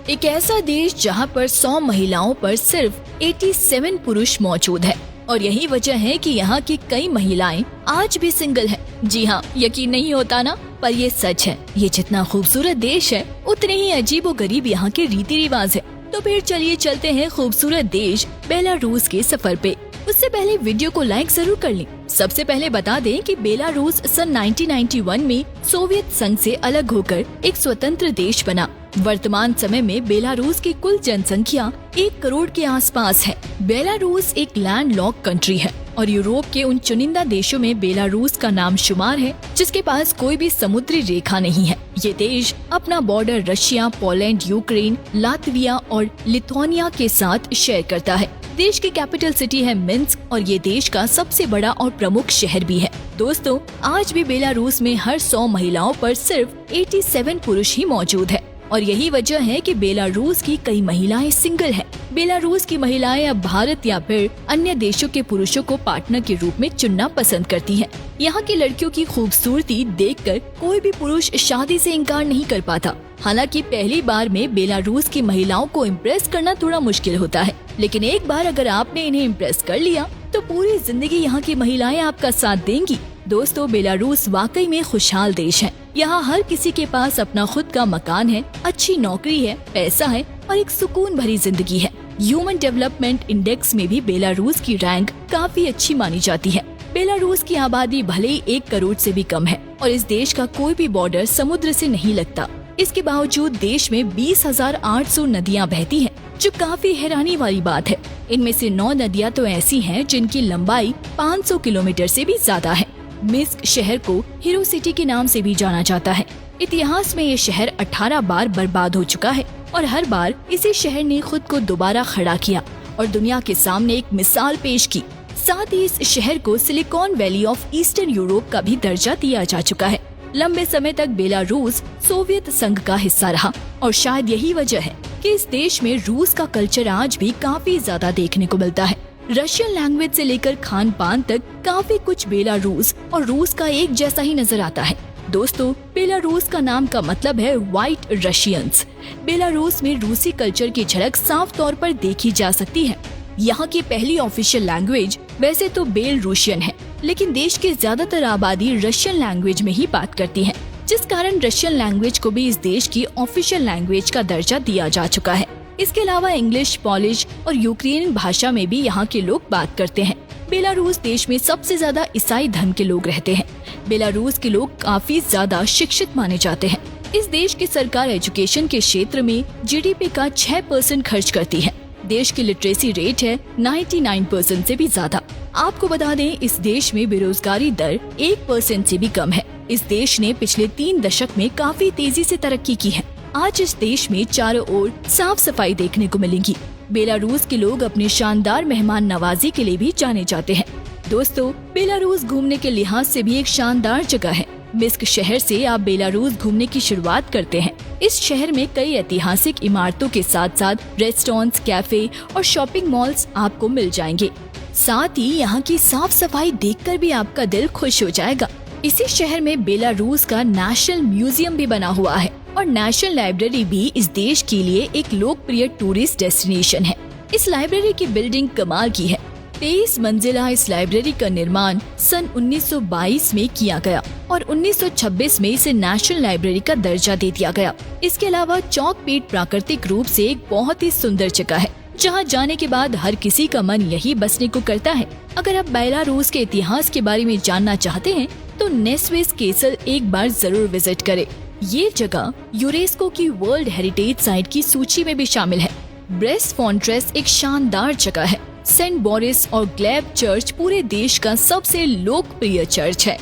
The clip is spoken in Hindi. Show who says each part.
Speaker 1: एक ऐसा देश जहां पर 100 महिलाओं पर सिर्फ 87 पुरुष मौजूद है और यही वजह है कि यहाँ की कई महिलाएं आज भी सिंगल हैं। जी हाँ, यकीन नहीं होता ना, पर ये सच है। ये जितना खूबसूरत देश है उतने ही अजीबोगरीब यहाँ के रीति रिवाज है। तो फिर चलिए चलते हैं खूबसूरत देश बेलारूस के सफर पे। उससे पहले वीडियो को लाइक जरूर कर लें। सबसे पहले बता दें कि बेलारूस सन 1991 में सोवियत संघ से अलग होकर एक स्वतंत्र देश बना। वर्तमान समय में बेलारूस की कुल जनसंख्या 1 करोड़ के आसपास है। बेलारूस एक लैंडलॉक कंट्री है और यूरोप के उन चुनिंदा देशों में बेलारूस का नाम शुमार है जिसके पास कोई भी समुद्री रेखा नहीं है। ये देश अपना border Russia, Poland, Ukraine, Latvia और लिथुआनिया के साथ शेयर करता है। देश की कैपिटल सिटी है मिन्स्क और ये देश का सबसे बड़ा और प्रमुख शहर भी है। दोस्तों, आज भी बेलारूस में हर 100 महिलाओं पर सिर्फ 87 पुरुष ही मौजूद है और यही वजह है कि बेलारूस की कई महिलाएं सिंगल हैं। बेलारूस की महिलाएं अब भारत या फिर अन्य देशों के पुरुषों को पार्टनर के रूप में चुनना पसंद करती हैं। यहाँ की लड़कियों की खूबसूरती देखकर कोई भी पुरुष शादी से इनकार नहीं कर पाता। हालांकि पहली बार में बेलारूस की महिलाओं को इम्प्रेस करना थोड़ा मुश्किल होता है, लेकिन एक बार अगर आपने इन्हें इम्प्रेस कर लिया तो पूरी जिंदगी यहाँ की महिलाएं आपका साथ देंगी। दोस्तों, बेलारूस वाकई में खुशहाल देश है। यहाँ हर किसी के पास अपना खुद का मकान है, अच्छी नौकरी है, पैसा है और एक सुकून भरी जिंदगी है। ह्यूमन डेवलपमेंट इंडेक्स में भी बेलारूस की रैंक काफी अच्छी मानी जाती है। बेलारूस की आबादी भले ही 1 करोड़ से भी कम है और इस देश का कोई भी बॉर्डर समुद्र से नहीं लगता। इसके बावजूद देश में 20,800 नदियाँ बहती हैं, जो काफी हैरानी वाली बात है। इनमें से 9 नदियाँ तो ऐसी हैं जिनकी लंबाई 500 किलोमीटर से भी ज्यादा है। मिन्स्क शहर को हीरो सिटी के नाम से भी जाना जाता है। इतिहास में ये शहर 18 बार बर्बाद हो चुका है और हर बार इसी शहर ने खुद को दोबारा खड़ा किया और दुनिया के सामने एक मिसाल पेश की। साथ ही इस शहर को silicon valley of eastern Europe का भी दर्जा दिया जा चुका है। लंबे समय तक बेलारूस सोवियत संघ का हिस्सा रहा और शायद यही वजह है कि इस देश में रूस का कल्चर आज भी काफी ज्यादा देखने को मिलता है। रशियन लैंग्वेज से लेकर खान पान तक काफी कुछ बेलारूस और रूस का एक जैसा ही नजर आता है। दोस्तों, बेलारूस का नाम का मतलब है व्हाइट रशियंस। बेलारूस में रूसी कल्चर की झलक साफ तौर पर देखी जा सकती है। यहाँ की पहली ऑफिशियल लैंग्वेज वैसे तो बेलरूशियन है, लेकिन देश की ज्यादातर आबादी रशियन लैंग्वेज में ही बात करती है, जिस कारण रशियन लैंग्वेज को भी इस देश की ऑफिशियल लैंग्वेज का दर्जा दिया जा चुका है। इसके अलावा इंग्लिश, पोलिश और यूक्रेनियन भाषा में भी यहाँ के लोग बात करते हैं। बेलारूस देश में सबसे ज्यादा ईसाई धर्म के लोग रहते हैं। बेलारूस के लोग काफी ज्यादा शिक्षित माने जाते हैं। इस देश की सरकार एजुकेशन के क्षेत्र में जीडीपी का 6% खर्च करती है। देश की लिटरेसी रेट है 99% से भी ज्यादा। आपको बता दें, इस देश में बेरोजगारी दर 1% से भी कम है। इस देश ने पिछले 3 दशक में काफी तेजी से तरक्की की है। आज इस देश में चारों ओर साफ सफाई देखने को मिलेगी। बेलारूस के लोग अपने शानदार मेहमान नवाजी के लिए भी जाने जाते हैं। दोस्तों, बेलारूस घूमने के लिहाज से भी एक शानदार जगह है। मिन्स्क शहर से आप बेलारूस घूमने की शुरुआत करते हैं। इस शहर में कई ऐतिहासिक इमारतों के साथ साथ रेस्टोरेंट्स, कैफे और शॉपिंग मॉल्स आपको मिल जाएंगे। साथ ही यहाँ की साफ सफाई देखकर भी आपका दिल खुश हो जाएगा। इसी शहर में बेलारूस का नेशनल म्यूजियम भी बना हुआ है और नेशनल लाइब्रेरी भी इस देश के लिए एक लोकप्रिय टूरिस्ट डेस्टिनेशन है। इस लाइब्रेरी की बिल्डिंग कमाल की है। 23 मंजिला इस लाइब्रेरी का निर्माण सन 1922 में किया गया और 1926 में इसे नेशनल लाइब्रेरी का दर्जा दे दिया गया। इसके अलावा चौकपीट प्राकृतिक रूप से एक बहुत ही सुंदर जगह है, जहां जाने के बाद हर किसी का मन यही बसने को करता है। अगर आप बेलारूस के इतिहास के बारे में जानना चाहते हैं तो नेस्विस केसल एक बार जरूर विजिट करें। ये जगह यूनेस्को की वर्ल्ड हेरिटेज साइट की सूची में भी शामिल है। ब्रेस्ट फॉन्ट्रेस एक शानदार जगह है। सेंट बोरिस और ग्लेब चर्च पूरे देश का सबसे लोकप्रिय चर्च है।